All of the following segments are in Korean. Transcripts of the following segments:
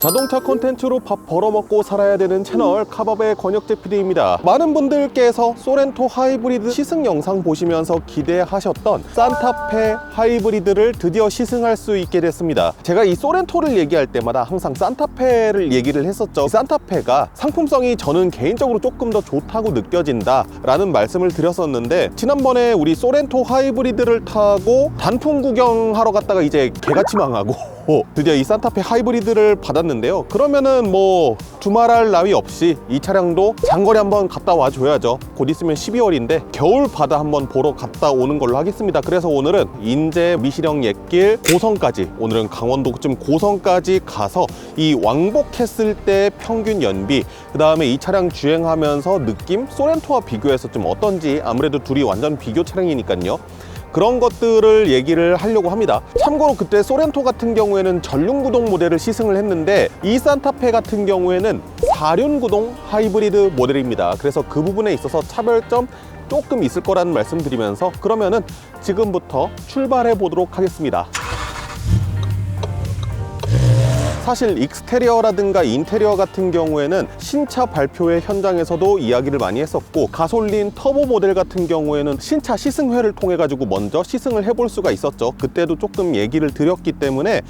자동차 콘텐츠로 밥 벌어먹고 살아야 되는 채널 카밥의 권혁재 PD입니다. 많은 분들께서 소렌토 하이브리드 시승 영상 보시면서 기대하셨던 산타페 하이브리드를 드디어 시승할 수 있게 됐습니다. 제가 이 소렌토를 얘기할 때마다 항상 산타페를 얘기를 했었죠. 산타페가 상품성이 저는 개인적으로 조금 더 좋다고 느껴진다 라는 말씀을 드렸었는데, 지난번에 우리 소렌토 하이브리드를 타고 단풍 구경하러 갔다가 이제 개같이 망하고 드디어 이 산타페 하이브리드를 받았는데요. 그러면은 뭐 두말할 나위 없이 이 차량도 장거리 한번 갔다 와줘야죠. 곧 있으면 12월인데 겨울 바다 한번 보러 갔다 오는 걸로 하겠습니다. 그래서 오늘은 인제 미시령 옛길 고성까지, 오늘은 강원도쯤 고성까지 가서 이 왕복했을 때 평균 연비, 그 다음에 이 차량 주행하면서 느낌, 소렌토와 비교해서 좀 어떤지, 아무래도 둘이 완전 비교 차량이니까요. 그런 것들을 얘기를 하려고 합니다. 참고로 그때 소렌토 같은 경우에는 전륜구동 모델을 시승을 했는데, 이 산타페 같은 경우에는 4륜구동 하이브리드 모델입니다. 그래서 그 부분에 있어서 차별점 조금 있을 거라는 말씀 드리면서, 그러면은 지금부터 출발해 보도록 하겠습니다. 사실 익스테리어라든가 인테리어 같은 경우에는 신차 발표회 현장에서도 이야기를 많이 했었고, 가솔린 터보 모델 같은 경우에는 신차 시승회를 통해 가지고 먼저 시승을 해볼 수가 있었죠. 그때도 조금 얘기를 드렸기 때문에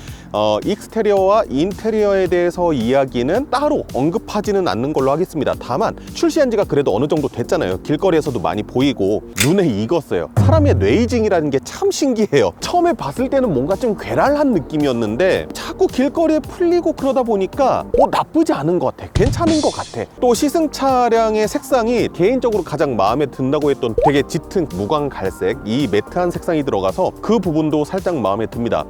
익스테리어와 인테리어에 대해서 이야기는 따로 언급하지는 않는 걸로 하겠습니다. 다만 출시한 지가 그래도 어느 정도 됐잖아요. 길거리에서도 많이 보이고 눈에 익었어요. 사람의 뇌이징이라는 게 참 신기해요. 처음에 봤을 때는 뭔가 좀 괴랄한 느낌이었는데 자꾸 길거리에 풀리고 그러다 보니까 나쁘지 않은 것 같아, 괜찮은 것 같아. 또 시승 차량의 색상이 개인적으로 가장 마음에 든다고 했던 되게 짙은 무광 갈색, 이 매트한 색상이 들어가서 그 부분도 살짝 마음에 듭니다.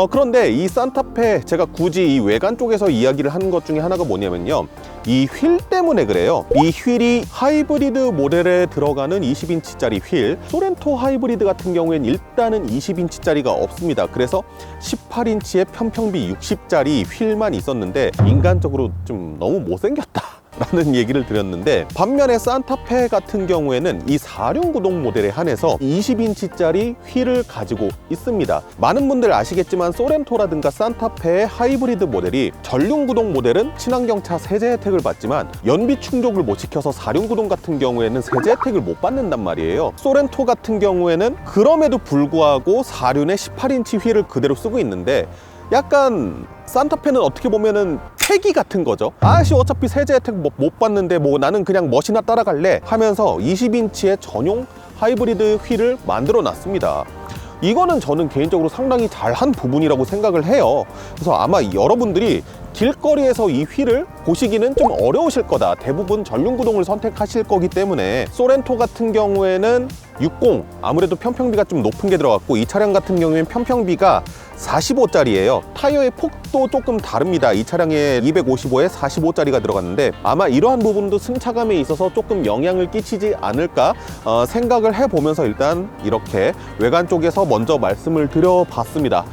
그런데 이 산타페, 제가 굳이 이 외관 쪽에서 이야기를 하는 것 중에 하나가 뭐냐면요, 이 휠 때문에 그래요. 이 휠이 하이브리드 모델에 들어가는 20인치짜리 휠, 소렌토 하이브리드 같은 경우에는 일단은 20인치짜리가 없습니다. 그래서 18인치의 편평비 60짜리 휠만 있었는데 인간적으로 좀 너무 못생겼다 라는 얘기를 드렸는데, 반면에 산타페 같은 경우에는 이 4륜구동 모델에 한해서 20인치짜리 휠을 가지고 있습니다. 많은 분들 아시겠지만 소렌토라든가 산타페의 하이브리드 모델이 전륜구동 모델은 친환경차 세제 혜택을 받지만 연비 충족을 못 시켜서 4륜구동 같은 경우에는 세제 혜택을 못 받는단 말이에요. 소렌토 같은 경우에는 그럼에도 불구하고 4륜의 18인치 휠을 그대로 쓰고 있는데, 약간 산타페는 어떻게 보면은 패기 같은 거죠. 아씨 어차피 세제 혜택 못 받는데 뭐 나는 그냥 멋이나 따라갈래 하면서 20인치의 전용 하이브리드 휠을 만들어 놨습니다. 이거는 저는 개인적으로 상당히 잘한 부분이라고 생각을 해요. 그래서 아마 여러분들이 길거리에서 이 휠을 보시기는 좀 어려우실 거다. 대부분 전륜구동을 선택하실 거기 때문에. 소렌토 같은 경우에는 60, 아무래도 편평비가 좀 높은 게 들어갔고, 이 차량 같은 경우에는 편평비가 45짜리예요. 타이어의 폭도 조금 다릅니다. 이 차량에 255에 45짜리가 들어갔는데, 아마 이러한 부분도 승차감에 있어서 조금 영향을 끼치지 않을까 생각을 해보면서 일단 이렇게 외관 쪽에서 먼저 말씀을 드려봤습니다.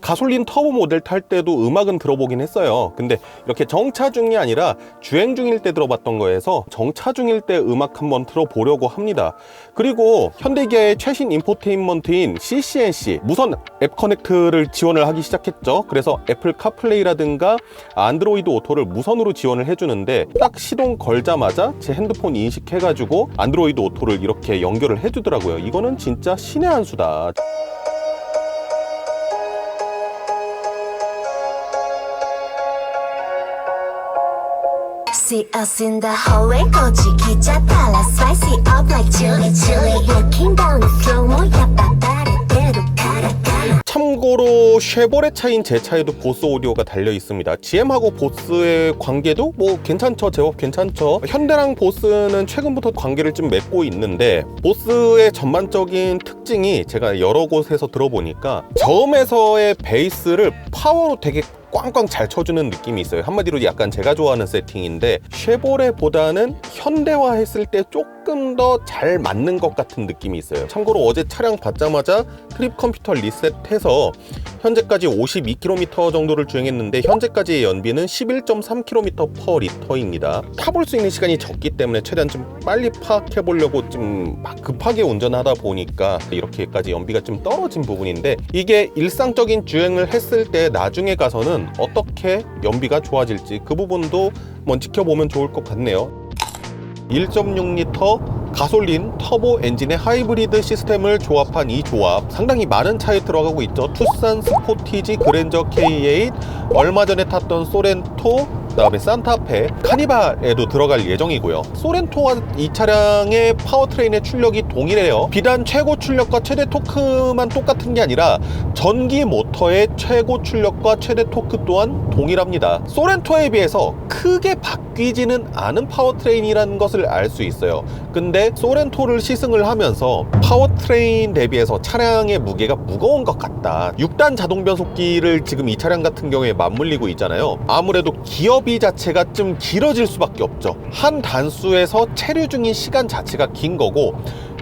가솔린 터보 모델 탈 때도 음악은 들어보긴 했어요. 근데 이렇게 정차 중이 아니라 주행 중일 때 들어봤던 거여서 정차 중일 때 음악 한번 들어보려고 합니다. 그리고 현대기아의 최신 인포테인먼트인 CCNC 무선 앱 커넥트를 지원을 하기 시작했죠. 그래서 애플 카플레이라든가 안드로이드 오토를 무선으로 지원을 해주는데, 딱 시동 걸자마자 제 핸드폰 인식해가지고 안드로이드 오토를 이렇게 연결을 해주더라고요. 이거는 진짜 신의 한 수다. See us in the hallway, 거지 기자 달라 spicy up like chili chili. Walking down the slow mo, 야빠빠르대로 가라. 참고로 쉐보레 차인 제 차에도 보스 오디오가 달려 있습니다. GM하고 보스의 관계도 뭐 괜찮죠, 제법 괜찮죠. 현대랑 보스는 최근부터 관계를 좀 맺고 있는데, 보스의 전반적인 특징이 제가 여러 곳에서 들어보니까 저음에서의 베이스를 파워로 되게 꽝꽝 잘 쳐주는 느낌이 있어요. 한마디로 약간 제가 좋아하는 세팅인데, 쉐보레보다는 현대화했을 때 조금 더 잘 맞는 것 같은 느낌이 있어요. 참고로 어제 차량 받자마자 트립 컴퓨터 리셋해서 현재까지 52km 정도를 주행했는데, 현재까지의 연비는 11.3km/L입니다. 타볼 수 있는 시간이 적기 때문에 최대한 좀 빨리 파악해 보려고 좀 막 급하게 운전하다 보니까 이렇게까지 연비가 좀 떨어진 부분인데, 이게 일상적인 주행을 했을 때 나중에 가서는 과연 어떻게 연비가 좋아질지 그 부분도 한번 지켜보면 좋을 것 같네요. 1.6L 가솔린 터보 엔진의 하이브리드 시스템을 조합한 이 조합 상당히 많은 차에 들어가고 있죠. 투싼, 스포티지, 그랜저 K8, 얼마 전에 탔던 소렌토, 그다음에 산타페, 카니발에도 들어갈 예정이고요. 소렌토와 이 차량의 파워트레인의 출력이 동일해요. 비단 최고 출력과 최대 토크만 똑같은 게 아니라 전기 모터의 최고 출력과 최대 토크 또한 동일합니다. 소렌토에 비해서 크게 바뀌지는 않은 파워트레인이라는 것을 알 수 있어요. 근데 소렌토를 시승을 하면서 파워트레인 대비해서 차량의 무게가 무거운 것 같다. 6단 자동 변속기를 지금 이 차량 같은 경우에 맞물리고 있잖아요. 아무래도 기어비 자체가 좀 길어질 수밖에 없죠. 한 단수에서 체류 중인 시간 자체가 긴 거고,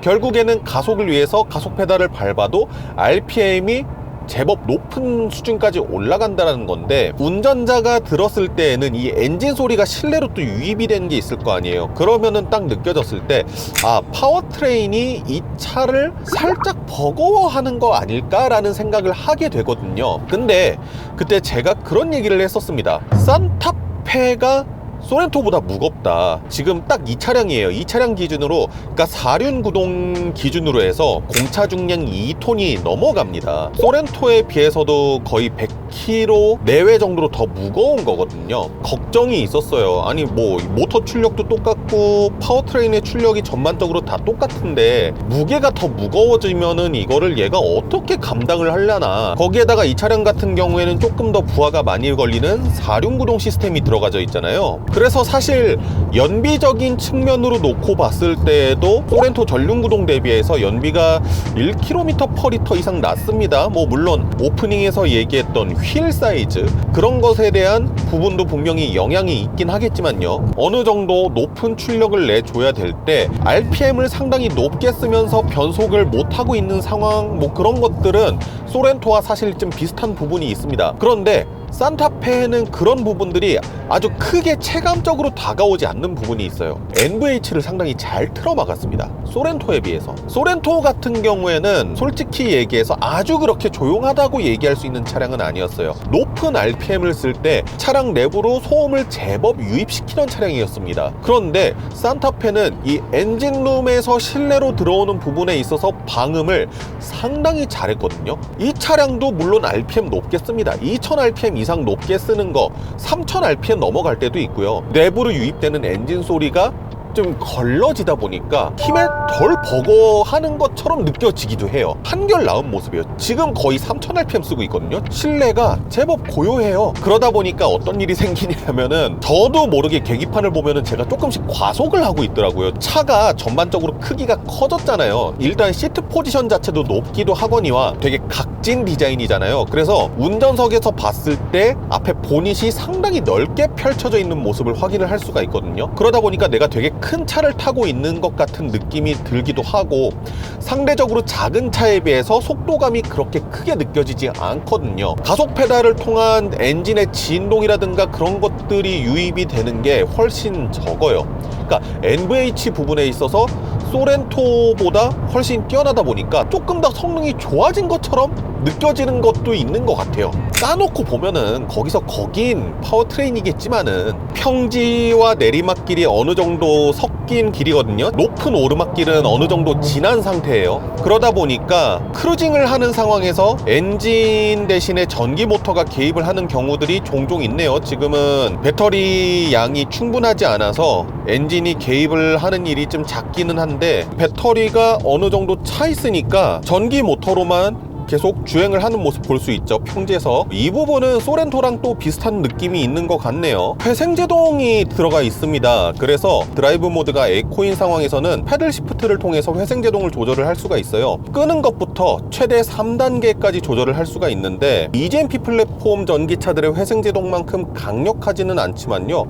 결국에는 가속을 위해서 가속 페달을 밟아도 RPM이 제법 높은 수준까지 올라간다는 건데, 운전자가 들었을 때에는 이 엔진 소리가 실내로 또 유입이 되는 게 있을 거 아니에요. 그러면은 딱 느껴졌을 때, 아, 파워트레인이 이 차를 살짝 버거워하는 거 아닐까라는 생각을 하게 되거든요. 근데 그때 제가 그런 얘기를 했었습니다. 산타페가 소렌토보다 무겁다. 지금 딱 이 차량이에요. 이 차량 기준으로, 그러니까 4륜 구동 기준으로 해서 공차 중량 2톤이 넘어갑니다. 소렌토에 비해서도 거의 100kg 내외 정도로 더 무거운 거거든요. 걱정이 있었어요. 아니 뭐 모터 출력도 똑같고 파워트레인의 출력이 전반적으로 다 똑같은데 무게가 더 무거워지면은 이거를 얘가 어떻게 감당을 하려나. 거기에다가 이 차량 같은 경우에는 조금 더 부하가 많이 걸리는 4륜 구동 시스템이 들어가져 있잖아요. 그래서 사실 연비적인 측면으로 놓고 봤을 때에도 소렌토 전륜구동 대비해서 연비가 1km/L 이상 낮습니다. 뭐 물론 오프닝에서 얘기했던 휠 사이즈 그런 것에 대한 부분도 분명히 영향이 있긴 하겠지만요. 어느 정도 높은 출력을 내줘야 될 때 RPM을 상당히 높게 쓰면서 변속을 못하고 있는 상황, 뭐 그런 것들은 소렌토와 사실 좀 비슷한 부분이 있습니다. 그런데 산타페는 그런 부분들이 아주 크게 체감적으로 다가오지 않는 부분이 있어요. NVH를 상당히 잘 틀어막았습니다. 소렌토에 비해서. 소렌토 같은 경우에는 솔직히 얘기해서 아주 그렇게 조용하다고 얘기할 수 있는 차량은 아니었어요. 높은 RPM을 쓸 때 차량 내부로 소음을 제법 유입시키는 차량이었습니다. 그런데 산타페는 이 엔진룸에서 실내로 들어오는 부분에 있어서 방음을 상당히 잘했거든요. 이 차량도 물론 RPM 높게 씁니다. 2000rpm 이상 높게 쓰는 거 3000rpm 넘어갈 때도 있고요. 내부로 유입되는 엔진 소리가 좀 걸러지다 보니까 힘에 덜 버거워하는 것처럼 느껴지기도 해요. 한결 나은 모습이에요. 지금 거의 3000rpm 쓰고 있거든요. 실내가 제법 고요해요. 그러다 보니까 어떤 일이 생기냐면은 저도 모르게 계기판을 보면은 제가 조금씩 과속을 하고 있더라고요. 차가 전반적으로 크기가 커졌잖아요. 일단 시트 포지션 자체도 높기도 하거니와 되게 각진 디자인이잖아요. 그래서 운전석에서 봤을 때 앞에 보닛이 상당히 넓게 펼쳐져 있는 모습을 확인을 할 수가 있거든요. 그러다 보니까 내가 되게 큰 차를 타고 있는 것 같은 느낌이 들기도 하고, 상대적으로 작은 차에 비해서 속도감이 그렇게 크게 느껴지지 않거든요. 가속 페달을 통한 엔진의 진동이라든가 그런 것들이 유입이 되는 게 훨씬 적어요. 그러니까 NVH 부분에 있어서 소렌토보다 훨씬 뛰어나다 보니까 조금 더 성능이 좋아진 것처럼 느껴지는 것도 있는 것 같아요. 까놓고 보면은 거기서 거긴 파워트레인이겠지만은 평지와 내리막길이 어느 정도 섞인 길이거든요. 높은 오르막길은 어느 정도 지난 상태예요. 그러다 보니까 크루징을 하는 상황에서 엔진 대신에 전기 모터가 개입을 하는 경우들이 종종 있네요. 지금은 배터리 양이 충분하지 않아서 엔진이 개입을 하는 일이 좀 작기는 한데, 배터리가 어느 정도 차 있으니까 전기 모터로만 계속 주행을 하는 모습 볼 수 있죠. 평지에서. 이 부분은 소렌토랑 또 비슷한 느낌이 있는 것 같네요. 회생제동이 들어가 있습니다. 그래서 드라이브 모드가 에코인 상황에서는 패들 시프트를 통해서 회생제동을 조절을 할 수가 있어요. 끄는 것부터 최대 3단계까지 조절을 할 수가 있는데, EGMP 플랫폼 전기차들의 회생제동만큼 강력하지는 않지만요,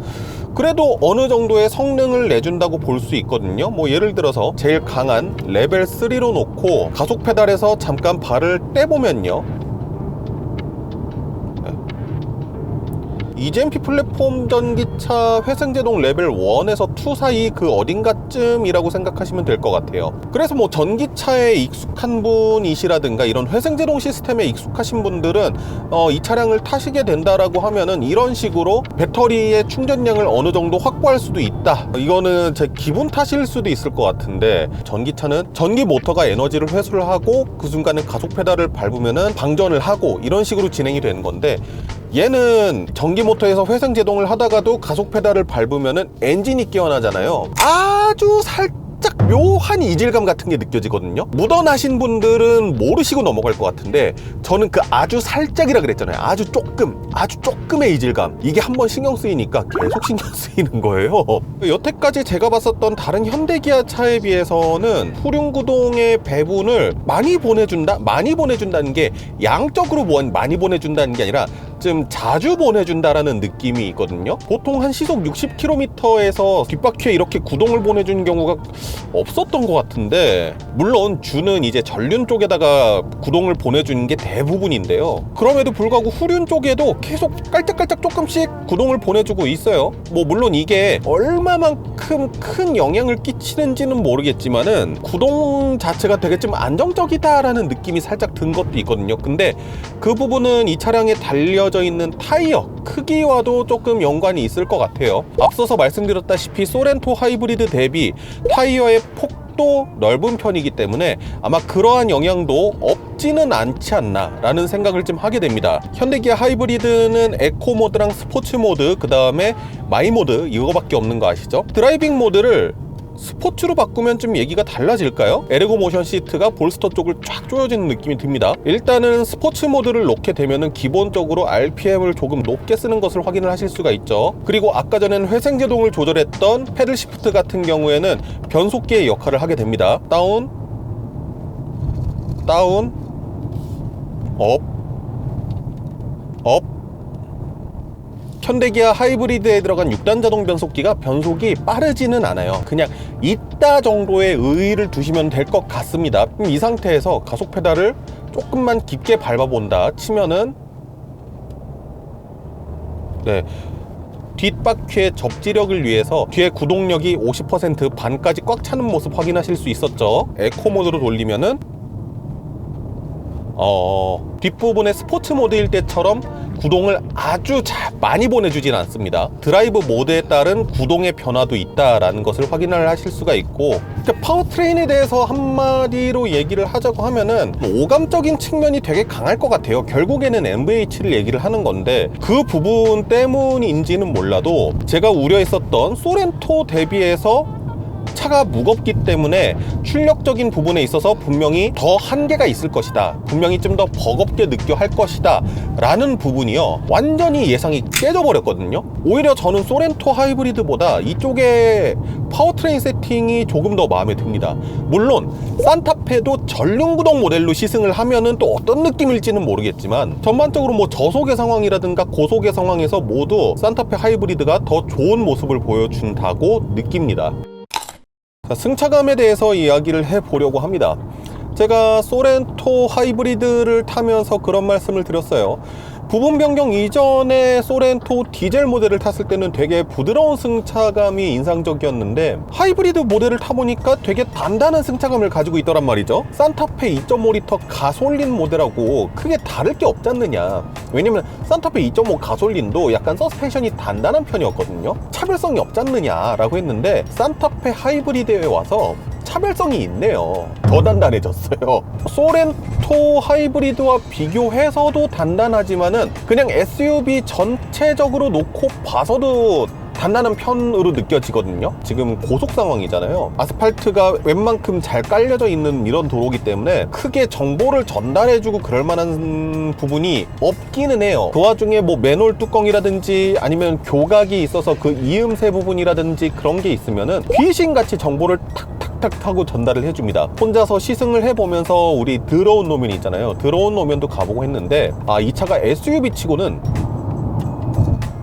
그래도 어느 정도의 성능을 내준다고 볼 수 있거든요. 뭐 예를 들어서 제일 강한 레벨 3로 놓고 가속 페달에서 잠깐 발을 떼보면요, EGMP 플랫폼 전기차 회생제동 레벨 1에서 2 사이 그 어딘가쯤이라고 생각하시면 될 것 같아요. 그래서 뭐 전기차에 익숙한 분이시라든가 이런 회생제동 시스템에 익숙하신 분들은 이 차량을 타시게 된다라고 하면은 이런 식으로 배터리의 충전량을 어느 정도 확보할 수도 있다. 이거는 제 기분 탓일 수도 있을 것 같은데, 전기차는 전기 모터가 에너지를 회수를 하고 그 순간에 가속 페달을 밟으면은 방전을 하고 이런 식으로 진행이 되는 건데, 얘는 전기 모터에서 회생 제동을 하다가도 가속 페달을 밟으면은 엔진이 깨어나잖아요. 아주 살짝 묘한 이질감 같은 게 느껴지거든요. 묻어나신 분들은 모르시고 넘어갈 것 같은데, 저는 그 아주 살짝이라 그랬잖아요. 아주 조금의 이질감, 이게 한번 신경 쓰이니까 계속 신경 쓰이는 거예요. 여태까지 제가 봤었던 다른 현대기아 차에 비해서는 후륜구동의 배분을 많이 보내준다는 게 양적으로 많이 보내준다는 게 아니라 좀 자주 보내준다라는 느낌이 있거든요. 보통 한 시속 60km에서 뒷바퀴에 이렇게 구동을 보내주는 경우가 없었던 것 같은데, 물론 주는 이제 전륜 쪽에다가 구동을 보내주는 게 대부분인데요. 그럼에도 불구하고 후륜 쪽에도 계속 깔짝깔짝 조금씩 구동을 보내주고 있어요. 뭐 물론 이게 얼마만큼 큰 영향을 끼치는지는 모르겠지만은 구동 자체가 되게 좀 안정적이다라는 느낌이 살짝 든 것도 있거든요. 근데 그 부분은 이 차량에 달려져 있는 타이어 크기와도 조금 연관이 있을 것 같아요. 앞서서 말씀드렸다시피 소렌토 하이브리드 대비 타이어의 폭도 넓은 편이기 때문에 아마 그러한 영향도 없지는 않지 않나 라는 생각을 좀 하게 됩니다. 현대기아 하이브리드는 에코 모드랑 스포츠 모드, 그 다음에 마이 모드, 이거밖에 없는 거 아시죠? 드라이빙 모드를 스포츠로 바꾸면 좀 얘기가 달라질까요? 에르고 모션 시트가 볼스터 쪽을 쫙 조여지는 느낌이 듭니다. 일단은 스포츠 모드를 놓게 되면은 기본적으로 RPM을 조금 높게 쓰는 것을 확인을 하실 수가 있죠. 그리고 아까 전에는 회생제동을 조절했던 패들 시프트 같은 경우에는 변속기의 역할을 하게 됩니다. 다운, 업, 업. 현대기아 하이브리드에 들어간 6단 자동 변속기가 변속이 빠르지는 않아요. 그냥 있다 정도의 의의를 두시면 될 것 같습니다. 이 상태에서 가속 페달을 조금만 깊게 밟아본다 치면은, 네, 뒷바퀴의 접지력을 위해서 뒤에 구동력이 50% 반까지 꽉 차는 모습 확인하실 수 있었죠. 에코 모드로 돌리면은 뒷부분의 스포츠 모드일 때처럼 구동을 아주 많이 보내주진 않습니다. 드라이브 모드에 따른 구동의 변화도 있다라는 것을 확인을 하실 수가 있고, 파워트레인에 대해서 한마디로 얘기를 하자고 하면은 오감적인 측면이 되게 강할 것 같아요. 결국에는 MVH를 얘기를 하는 건데, 그 부분 때문인지는 몰라도 제가 우려했었던 소렌토 대비해서 차가 무겁기 때문에 출력적인 부분에 있어서 분명히 더 한계가 있을 것이다, 분명히 좀 더 버겁게 느껴 할 것이다 라는 부분이요, 완전히 예상이 깨져버렸거든요. 오히려 저는 소렌토 하이브리드보다 이쪽에 파워트레인 세팅이 조금 더 마음에 듭니다. 물론 산타페도 전륜구동 모델로 시승을 하면은 또 어떤 느낌일지는 모르겠지만, 전반적으로 뭐 저속의 상황이라든가 고속의 상황에서 모두 산타페 하이브리드가 더 좋은 모습을 보여준다고 느낍니다. 자, 승차감에 대해서 이야기를 해보려고 합니다. 제가 소렌토 하이브리드를 타면서 그런 말씀을 드렸어요. 부분 변경 이전에 소렌토 디젤 모델을 탔을 때는 되게 부드러운 승차감이 인상적이었는데, 하이브리드 모델을 타보니까 되게 단단한 승차감을 가지고 있더란 말이죠. 산타페 2.5리터 가솔린 모델하고 크게 다를 게 없지 않느냐. 왜냐면 산타페 2.5 가솔린도 약간 서스펜션이 단단한 편이었거든요. 차별성이 없지 않느냐 라고 했는데, 산타페 하이브리드에 와서 차별성이 있네요. 더 단단해졌어요. 소렌토 하이브리드와 비교해서도 단단하지만은 그냥 SUV 전체적으로 놓고 봐서도 단단한 편으로 느껴지거든요. 지금 고속 상황이잖아요. 아스팔트가 웬만큼 잘 깔려져 있는 이런 도로기 때문에 크게 정보를 전달해주고 그럴 만한 부분이 없기는 해요. 그 와중에 뭐 맨홀 뚜껑이라든지 아니면 교각이 있어서 그 이음새 부분이라든지 그런 게 있으면은 귀신같이 정보를 탁탁 타고 전달을 해줍니다. 혼자서 시승을 해보면서 우리 더러운 노면 있잖아요. 더러운 노면도 가보고 했는데, 이 차가 SUV 치고는,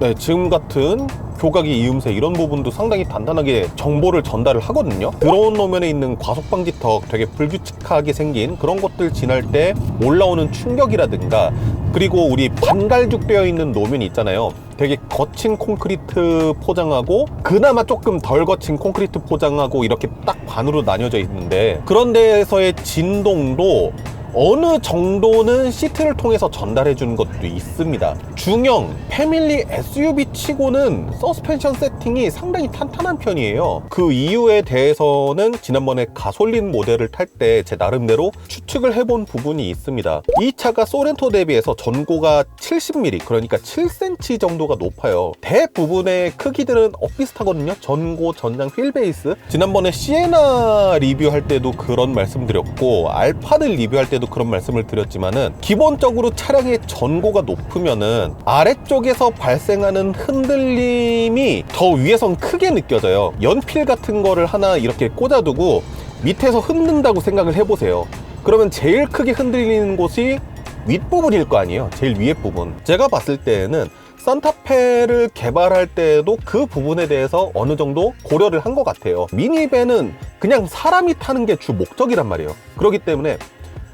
네, 지금 같은 교각이 이음새 이런 부분도 상당히 단단하게 정보를 전달을 하거든요. 들어온 노면에 있는 과속방지턱 되게 불규칙하게 생긴 그런 것들 지날 때 올라오는 충격이라든가, 그리고 우리 반갈죽되어 있는 노면이 있잖아요. 되게 거친 콘크리트 포장하고 그나마 조금 덜 거친 콘크리트 포장하고 이렇게 딱 반으로 나뉘어져 있는데, 그런 데에서의 진동도 어느 정도는 시트를 통해서 전달해 주는 것도 있습니다. 중형 패밀리 SUV 치고는 서스펜션 세팅이 상당히 탄탄한 편이에요. 그 이유에 대해서는 지난번에 가솔린 모델을 탈 때 제 나름대로 추측을 해본 부분이 있습니다. 이 차가 소렌토 대비해서 전고가 70mm, 그러니까 7cm 정도가 높아요. 대부분의 크기들은 엇비슷하거든요. 전고, 전장, 휠베이스. 지난번에 시에나 리뷰할 때도 그런 말씀 드렸고, 알파들 리뷰할 때도 그런 말씀을 드렸지만은, 기본적으로 차량의 전고가 높으면은 아래쪽에서 발생하는 흔들림이 더 위에선 크게 느껴져요. 연필 같은 거를 하나 이렇게 꽂아두고 밑에서 흔든다고 생각을 해보세요. 그러면 제일 크게 흔들리는 곳이 윗부분일 거 아니에요. 제일 위에 부분. 제가 봤을 때에는 산타페를 개발할 때에도 그 부분에 대해서 어느 정도 고려를 한 것 같아요. 미니밴은 그냥 사람이 타는 게 주 목적이란 말이에요. 그렇기 때문에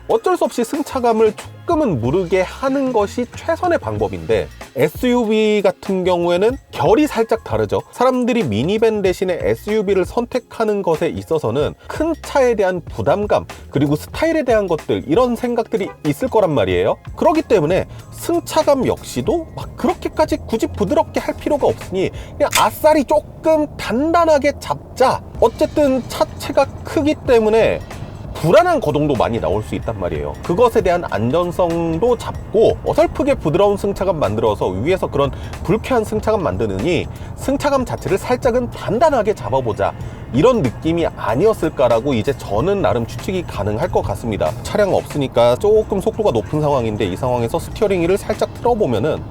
어쩔 수 없이 승차감을 조금은 무르게 하는 것이 최선의 방법인데, SUV 같은 경우에는 결이 살짝 다르죠. 사람들이 미니밴 대신에 SUV를 선택하는 것에 있어서는 큰 차에 대한 부담감, 그리고 스타일에 대한 것들, 이런 생각들이 있을 거란 말이에요. 그렇기 때문에 승차감 역시도 막 그렇게까지 굳이 부드럽게 할 필요가 없으니 그냥 아싸리 조금 단단하게 잡자. 어쨌든 차체가 크기 때문에 불안한 거동도 많이 나올 수 있단 말이에요. 그것에 대한 안전성도 잡고 어설프게 부드러운 승차감 만들어서 위에서 그런 불쾌한 승차감 만드느니 승차감 자체를 살짝은 단단하게 잡아보자, 이런 느낌이 아니었을까라고 이제 저는 나름 추측이 가능할 것 같습니다. 차량 없으니까 조금 속도가 높은 상황인데, 이 상황에서 스티어링 휠을 살짝 틀어보면은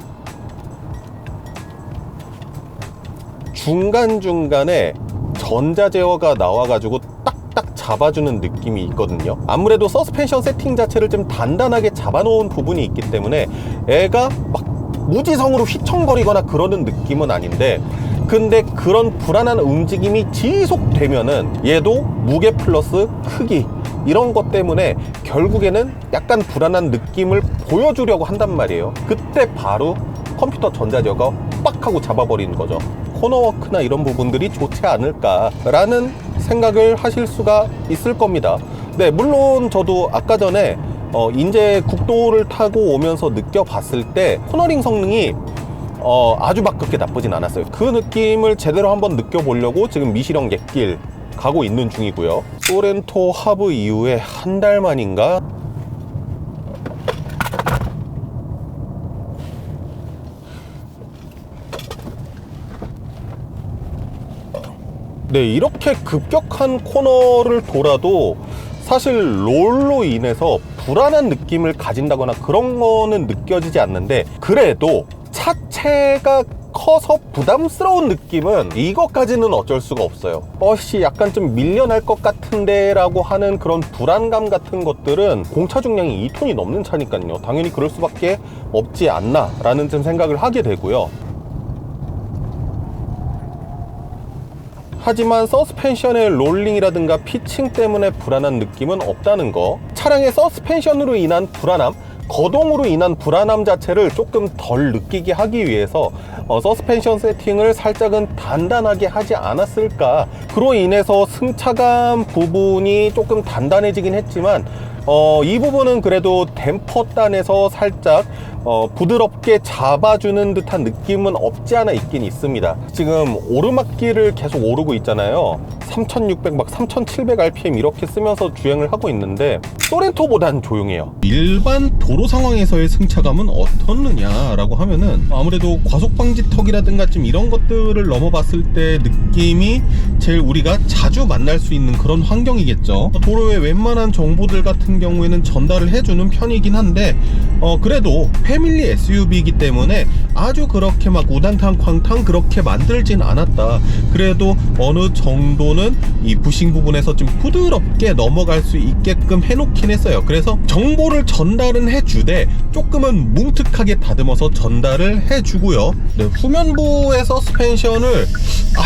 중간중간에 전자제어가 나와가지고 딱딱 잡아주는 느낌이 있거든요. 아무래도 서스펜션 세팅 자체를 좀 단단하게 잡아놓은 부분이 있기 때문에 애가 막 무지성으로 휘청거리거나 그러는 느낌은 아닌데, 근데 그런 불안한 움직임이 지속되면은 얘도 무게 플러스 크기, 이런 것 때문에 결국에는 약간 불안한 느낌을 보여주려고 한단 말이에요. 그때 바로 컴퓨터 전자제어가 빡 하고 잡아버리는 거죠. 코너워크나 이런 부분들이 좋지 않을까라는 생각을 하실 수가 있을 겁니다. 네, 물론 저도 아까 전에 이제 국도를 타고 오면서 느껴봤을 때 코너링 성능이 아주 막 그렇게 나쁘진 않았어요. 그 느낌을 제대로 한번 느껴보려고 지금 미시령 갯길 가고 있는 중이고요. 소렌토 하브 이후에 한 달 만인가? 네, 이렇게 급격한 코너를 돌아도 사실 롤로 인해서 불안한 느낌을 가진다거나 그런 거는 느껴지지 않는데, 그래도 차체가 커서 부담스러운 느낌은 이것까지는 어쩔 수가 없어요. 약간 좀 밀려날 것 같은데 라고 하는 그런 불안감 같은 것들은 공차 중량이 2톤이 넘는 차니까요. 당연히 그럴 수밖에 없지 않나 라는 좀 생각을 하게 되고요. 하지만 서스펜션의 롤링이라든가 피칭 때문에 불안한 느낌은 없다는 거, 차량의 서스펜션으로 인한 불안함, 거동으로 인한 불안함 자체를 조금 덜 느끼게 하기 위해서 서스펜션 세팅을 살짝은 단단하게 하지 않았을까. 그로 인해서 승차감 부분이 조금 단단해지긴 했지만 이 부분은 그래도 댐퍼단에서 살짝 부드럽게 잡아주는 듯한 느낌은 없지 않아 있긴 있습니다. 지금 오르막길을 계속 오르고 있잖아요. 3600, 막 3700 rpm 이렇게 쓰면서 주행을 하고 있는데 소렌토보단 조용해요. 일반 도로 상황에서의 승차감은 어떻느냐라고 하면은 아무래도 과속방지턱이라든가 좀 이런 것들을 넘어봤을 때 느낌이 제일 우리가 자주 만날 수 있는 그런 환경이겠죠. 도로의 웬만한 정보들 같은 경우에는 전달을 해주는 편이긴 한데 그래도 패밀리 SUV이기 때문에 아주 그렇게 막 우당탕쾅탕 그렇게 만들진 않았다. 그래도 어느 정도는 이 부싱 부분에서 좀 부드럽게 넘어갈 수 있게끔 해놓긴 했어요. 그래서 정보를 전달은 해주되 조금은 뭉툭하게 다듬어서 전달을 해주고요. 네, 후면부의 서스펜션을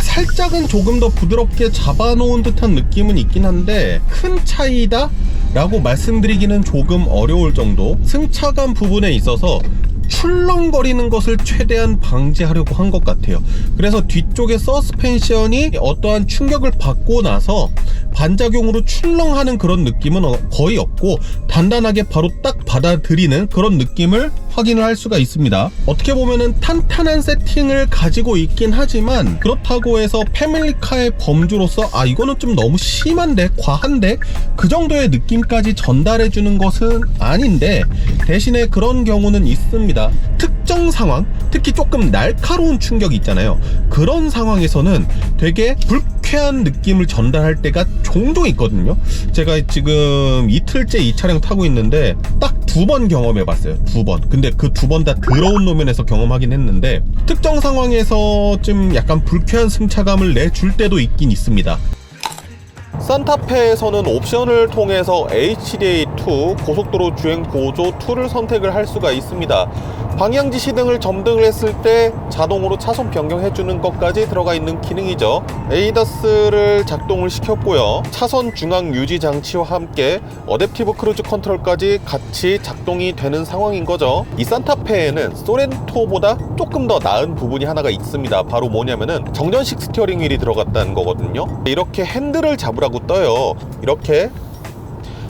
살짝은 조금 더 부드럽게 잡아놓은 듯한 느낌은 있긴 한데 큰 차이다? 라고 말씀드리기는 조금 어려울 정도. 승차감 부분에 있어서 출렁거리는 것을 최대한 방지하려고 한 것 같아요. 그래서 뒤쪽에 서스펜션이 어떠한 충격을 받고 나서 반작용으로 출렁하는 그런 느낌은 거의 없고 단단하게 바로 딱 받아들이는 그런 느낌을 확인을 할 수가 있습니다. 어떻게 보면은 탄탄한 세팅을 가지고 있긴 하지만 그렇다고 해서 패밀리카의 범주로서 이거는 좀 너무 심한데 과한데 그 정도의 느낌까지 전달해주는 것은 아닌데 대신에 그런 경우는 있습니다. 특정 상황, 특히 조금 날카로운 충격이 있잖아요. 그런 상황에서는 되게 불쾌한 느낌을 전달할 때가 종종 있거든요. 제가 지금 이틀째 이 차량 타고 있는데 딱 2번 경험해봤어요. 2번. 근데 그 2번 다 더러운 노면에서 경험하긴 했는데 특정 상황에서 좀 약간 불쾌한 승차감을 내줄 때도 있긴 있습니다. 산타페에서는 옵션을 통해서 HDA2 고속도로 주행 보조 2를 선택을 할 수가 있습니다. 방향 지시 등을 점등을 했을 때 자동으로 차선 변경해주는 것까지 들어가 있는 기능이죠. ADAS를 작동을 시켰고요. 차선 중앙 유지 장치와 함께 어댑티브 크루즈 컨트롤까지 같이 작동이 되는 상황인 거죠. 이 산타페에는 소렌토보다 조금 더 나은 부분이 하나가 있습니다. 바로 뭐냐면은 정전식 스티어링 휠이 들어갔다는 거거든요. 이렇게 핸들을 잡으라고 떠요. 이렇게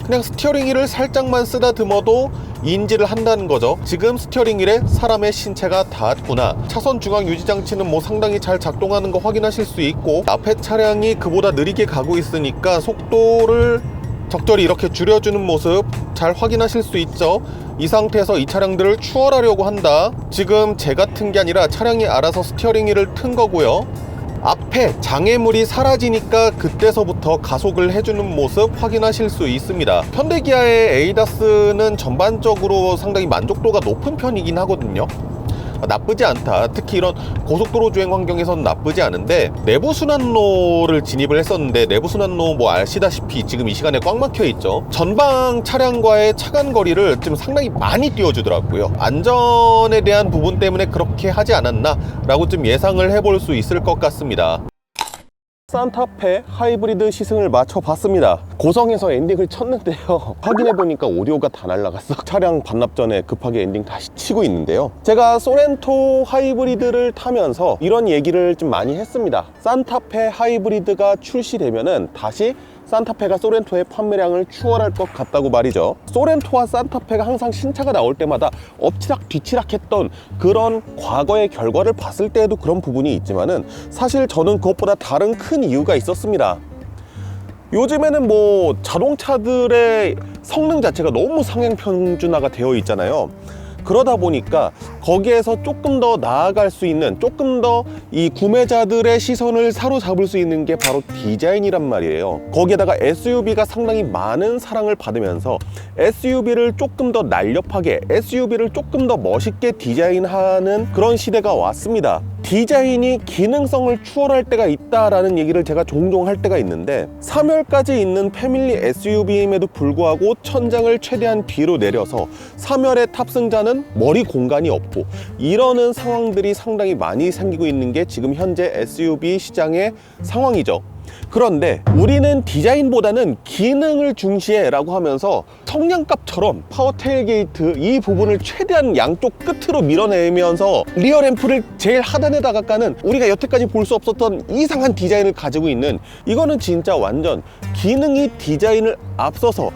그냥 스티어링 휠을 살짝만 쓰다듬어도 인지를 한다는 거죠. 지금 스티어링 휠에 사람의 신체가 닿았구나. 차선 중앙 유지 장치는 뭐 상당히 잘 작동하는 거 확인하실 수 있고 앞에 차량이 그보다 느리게 가고 있으니까 속도를 적절히 이렇게 줄여주는 모습 잘 확인하실 수 있죠. 이 상태에서 이 차량들을 추월하려고 한다. 지금 제가 튼 게 아니라 차량이 알아서 스티어링 휠을 튼 거고요. 앞에 장애물이 사라지니까 그때서부터 가속을 해주는 모습 확인하실 수 있습니다. 현대기아의 ADAS는 전반적으로 상당히 만족도가 높은 편이긴 하거든요. 나쁘지 않다. 특히 이런 고속도로 주행 환경에서는 나쁘지 않은데 내부 순환로를 진입을 했었는데 내부 순환로 뭐 아시다시피 지금 이 시간에 꽉 막혀 있죠. 전방 차량과의 차간 거리를 좀 상당히 많이 띄워주더라고요. 안전에 대한 부분 때문에 그렇게 하지 않았나 라고 좀 예상을 해볼 수 있을 것 같습니다. 산타페 하이브리드 시승을 마쳐봤습니다. 고성에서 엔딩을 쳤는데요. 확인해보니까 오디오가 다 날라갔어. 차량 반납 전에 급하게 엔딩 다시 치고 있는데요. 제가 소렌토 하이브리드를 타면서 이런 얘기를 좀 많이 했습니다. 산타페 하이브리드가 출시되면은 다시 산타페가 소렌토의 판매량을 추월할 것 같다고 말이죠. 소렌토와 산타페가 항상 신차가 나올 때마다 엎치락 뒤치락 했던 그런 과거의 결과를 봤을 때에도 그런 부분이 있지만은 사실 저는 그것보다 다른 큰 이유가 있었습니다. 요즘에는 뭐 자동차들의 성능 자체가 너무 상향 평준화가 되어 있잖아요. 그러다 보니까 거기에서 조금 더 나아갈 수 있는, 조금 더 이 구매자들의 시선을 사로잡을 수 있는 게 바로 디자인이란 말이에요. 거기에다가 SUV가 상당히 많은 사랑을 받으면서 SUV를 조금 더 날렵하게, SUV를 조금 더 멋있게 디자인하는 그런 시대가 왔습니다. 디자인이 기능성을 추월할 때가 있다라는 얘기를 제가 종종 할 때가 있는데 3열까지 있는 패밀리 SUV임에도 불구하고 천장을 최대한 뒤로 내려서 3열의 탑승자는 머리 공간이 없고 이러는 상황들이 상당히 많이 생기고 있는 게 지금 현재 SUV 시장의 상황이죠. 그런데 우리는 디자인보다는 기능을 중시해 라고 하면서 성냥갑처럼 파워 테일게이트 이 부분을 최대한 양쪽 끝으로 밀어내면서 리어 램프를 제일 하단에다가 까는 우리가 여태까지 볼 수 없었던 이상한 디자인을 가지고 있는, 이거는 진짜 완전 기능이 디자인을 앞서서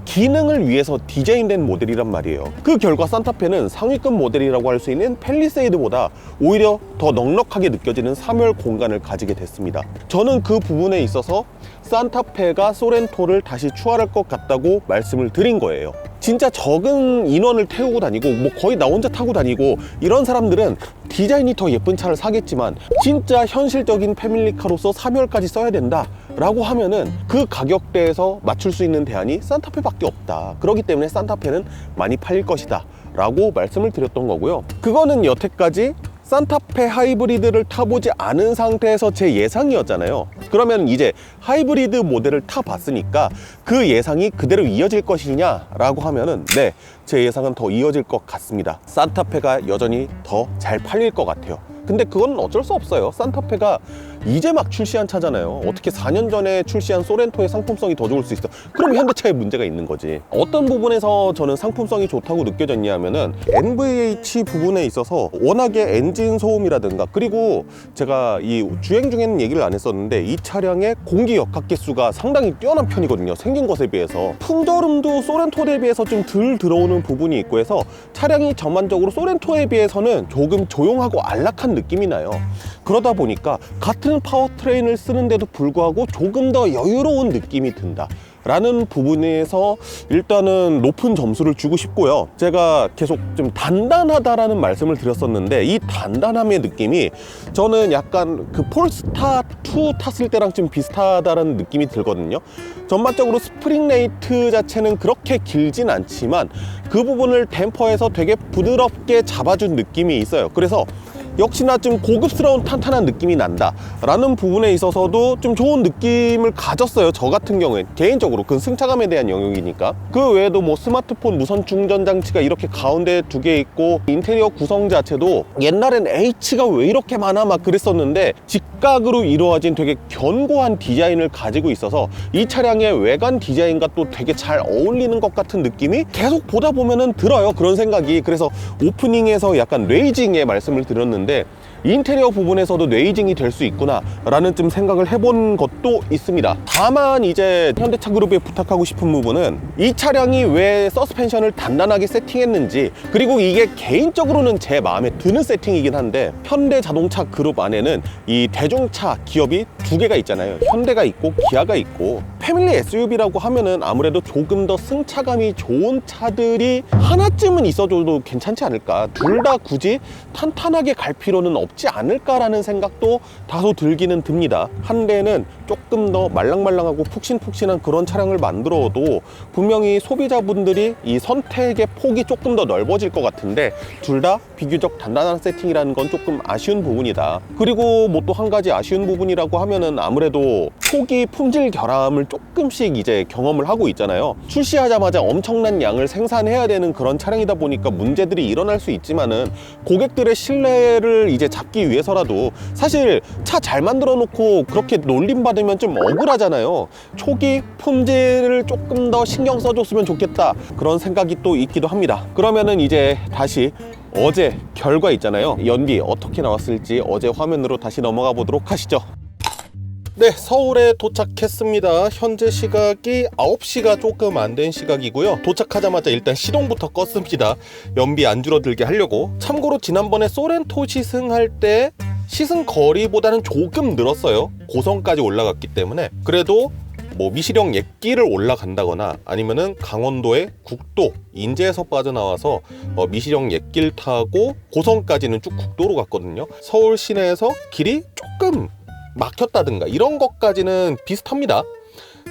기능을 위해서 디자인된 모델이란 말이에요. 그 결과 산타페는 상위급 모델이라고 할 수 있는 팰리세이드보다 오히려 더 넉넉하게 느껴지는 3열 공간을 가지게 됐습니다. 저는 그 부분에 있어서 산타페가 소렌토를 다시 추월할 것 같다고 말씀을 드린 거예요. 진짜 적은 인원을 태우고 다니고 뭐 거의 나 혼자 타고 다니고 이런 사람들은 디자인이 더 예쁜 차를 사겠지만 진짜 현실적인 패밀리카로서 3열까지 써야 된다 라고 하면은 그 가격대에서 맞출 수 있는 대안이 산타페밖에 없다. 그렇기 때문에 산타페는 많이 팔릴 것이다 라고 말씀을 드렸던 거고요. 그거는 여태까지 산타페 하이브리드를 타보지 않은 상태에서 제 예상이었잖아요. 그러면 이제 하이브리드 모델을 타봤으니까 그 예상이 그대로 이어질 것이냐 라고 하면은 네, 제 예상은 더 이어질 것 같습니다. 산타페가 여전히 더 잘 팔릴 것 같아요. 근데 그건 어쩔 수 없어요. 산타페가 이제 막 출시한 차잖아요. 어떻게 4년 전에 출시한 소렌토의 상품성이 더 좋을 수 있어? 그럼 현대차에 문제가 있는 거지. 어떤 부분에서 저는 상품성이 좋다고 느껴졌냐면은 NVH 부분에 있어서 워낙에 엔진 소음이라든가, 그리고 제가 이 주행 중에는 얘기를 안 했었는데 이 차량의 공기 역학계수가 상당히 뛰어난 편이거든요. 생긴 것에 비해서. 풍절음도 소렌토 대비해서 좀 덜 들어오는 부분이 있고 해서 차량이 전반적으로 소렌토에 비해서는 조금 조용하고 안락한 느낌이 나요. 그러다 보니까 같은 파워트레인을 쓰는데도 불구하고 조금 더 여유로운 느낌이 든다 라는 부분에서 일단은 높은 점수를 주고 싶고요. 제가 계속 좀 단단하다라는 말씀을 드렸었는데 이 단단함의 느낌이 저는 약간 그 폴스타 2 탔을 때랑 좀 비슷하다라는 느낌이 들거든요. 전반적으로 스프링 레이트 자체는 그렇게 길진 않지만 그 부분을 댐퍼에서 되게 부드럽게 잡아준 느낌이 있어요. 그래서 역시나 좀 고급스러운 탄탄한 느낌이 난다 라는 부분에 있어서도 좀 좋은 느낌을 가졌어요. 저 같은 경우엔 개인적으로. 그건 승차감에 대한 영역이니까. 그 외에도 뭐 스마트폰 무선 충전 장치가 이렇게 가운데 2개 있고, 인테리어 구성 자체도 옛날엔 H가 왜 이렇게 많아 막 그랬었는데 직각으로 이루어진 되게 견고한 디자인을 가지고 있어서 이 차량의 외관 디자인과 또 되게 잘 어울리는 것 같은 느낌이 계속 보다 보면은 들어요. 그런 생각이. 그래서 오프닝에서 약간 레이징의 말씀을 드렸는데 인테리어 부분에서도 레이징이 될 수 있구나 라는 좀 생각을 해본 것도 있습니다. 다만 이제 현대차 그룹에 부탁하고 싶은 부분은 이 차량이 왜 서스펜션을 단단하게 세팅했는지, 그리고 이게 개인적으로는 제 마음에 드는 세팅이긴 한데 현대자동차 그룹 안에는 이 대중차 기업이 2개가 있잖아요. 현대가 있고 기아가 있고, 패밀리 SUV라고 하면은 아무래도 조금 더 승차감이 좋은 차들이 하나쯤은 있어줘도 괜찮지 않을까. 둘 다 굳이 탄탄하게 갈 필요는 없지 않을까라는 생각도 다소 들기는 듭니다. 한 대는 조금 더 말랑말랑하고 푹신푹신한 그런 차량을 만들어도 분명히 소비자분들이 이 선택의 폭이 조금 더 넓어질 것 같은데 둘 다 비교적 단단한 세팅이라는 건 조금 아쉬운 부분이다. 그리고 뭐 또 한 가지 아쉬운 부분이라고 하면은 아무래도 초기 품질 결함을 조금씩 이제 경험을 하고 있잖아요. 출시하자마자 엄청난 양을 생산해야 되는 그런 차량이다 보니까 문제들이 일어날 수 있지만은 고객들의 신뢰를 이제 잡기 위해서라도 사실 차 잘 만들어 놓고 그렇게 놀림받으면 좀 억울하잖아요. 초기 품질을 조금 더 신경 써줬으면 좋겠다, 그런 생각이 또 있기도 합니다. 그러면은 이제 다시 어제 결과 있잖아요. 연비 어떻게 나왔을지 어제 화면으로 다시 넘어가 보도록 하시죠. 네, 서울에 도착했습니다. 현재 시각이 9시가 조금 안 된 시각이고요. 도착하자마자 일단 시동부터 껐습니다. 연비 안 줄어들게 하려고. 참고로 지난번에 소렌토 시승할 때 시승 거리보다는 조금 늘었어요. 고성까지 올라갔기 때문에. 그래도 뭐 미시령 옛길을 올라간다거나 아니면은 강원도의 국도 인제에서 빠져나와서 미시령 옛길 타고 고성까지는 쭉 국도로 갔거든요. 서울 시내에서 길이 조금 막혔다든가 이런 것까지는 비슷합니다.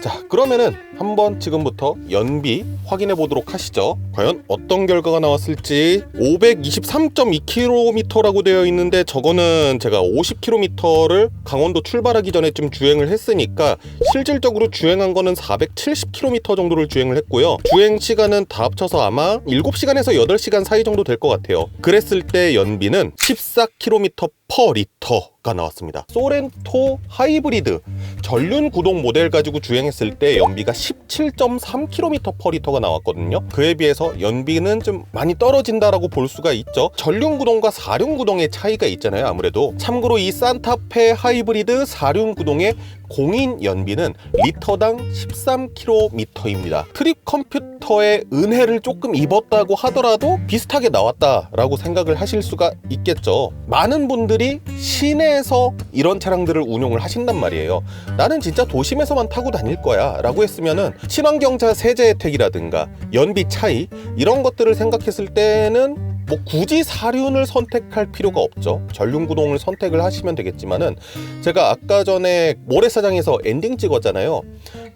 자, 그러면은 한번 지금부터 연비 확인해 보도록 하시죠. 과연 어떤 결과가 나왔을지. 523.2km라고 되어 있는데 저거는 제가 50km를 강원도 출발하기 전에 좀 주행을 했으니까 실질적으로 주행한 거는 470km 정도를 주행을 했고요. 주행 시간은 다 합쳐서 아마 7시간에서 8시간 사이 정도 될 것 같아요. 그랬을 때 연비는 14km/L가 나왔습니다. 소렌토 하이브리드 전륜 구동 모델 가지고 주행했을 때 연비가 17.3km/L가 나왔거든요. 그에 비해서 연비는 좀 많이 떨어진다라고 볼 수가 있죠. 전륜 구동과 4륜 구동의 차이가 있잖아요. 아무래도. 참고로 이 산타페 하이브리드 4륜 구동의 공인 연비는 리터당 13km입니다. 트립 컴퓨트 캐릭터의 은혜를 조금 입었다고 하더라도 비슷하게 나왔다라고 생각을 하실 수가 있겠죠. 많은 분들이 시내에서 이런 차량들을 운용을 하신단 말이에요. 나는 진짜 도심에서만 타고 다닐 거야 라고 했으면은 친환경차 세제 혜택이라든가 연비 차이 이런 것들을 생각했을 때는 뭐 굳이 사륜을 선택할 필요가 없죠. 전륜구동을 선택을 하시면 되겠지만은, 제가 아까 전에 모래사장에서 엔딩 찍었잖아요.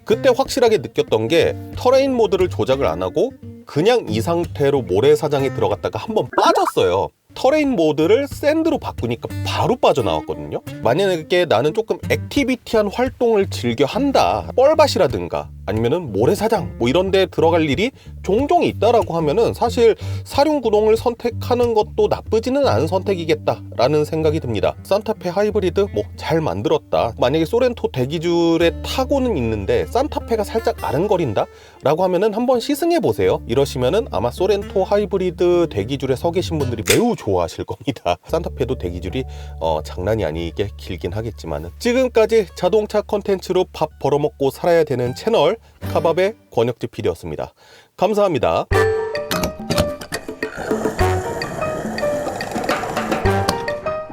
그때 확실하게 느꼈던 게 터레인 모드를 조작을 안 하고 그냥 이 상태로 모래사장에 들어갔다가 한번 빠졌어요. 터레인 모드를 샌드로 바꾸니까 바로 빠져나왔거든요. 만약에 나는 조금 액티비티한 활동을 즐겨 한다, 뻘밭이라든가 아니면은 모래사장 뭐 이런 데 들어갈 일이 종종 있다라고 하면은 사실 사륜구동을 선택하는 것도 나쁘지는 않은 선택이겠다라는 생각이 듭니다. 산타페 하이브리드 뭐 잘 만들었다, 만약에 소렌토 대기줄에 타고는 있는데 산타페가 살짝 아른거린다 라고 하면은 한번 시승해 보세요. 이러시면은 아마 소렌토 하이브리드 대기줄에 서 계신 분들이 매우 좋아하실 겁니다. 산타페도 대기줄이 장난이 아니게 길긴 하겠지만은. 지금까지 자동차 컨텐츠로 밥 벌어먹고 살아야 되는 채널 카밥의 권혁지 PD였습니다. 감사합니다.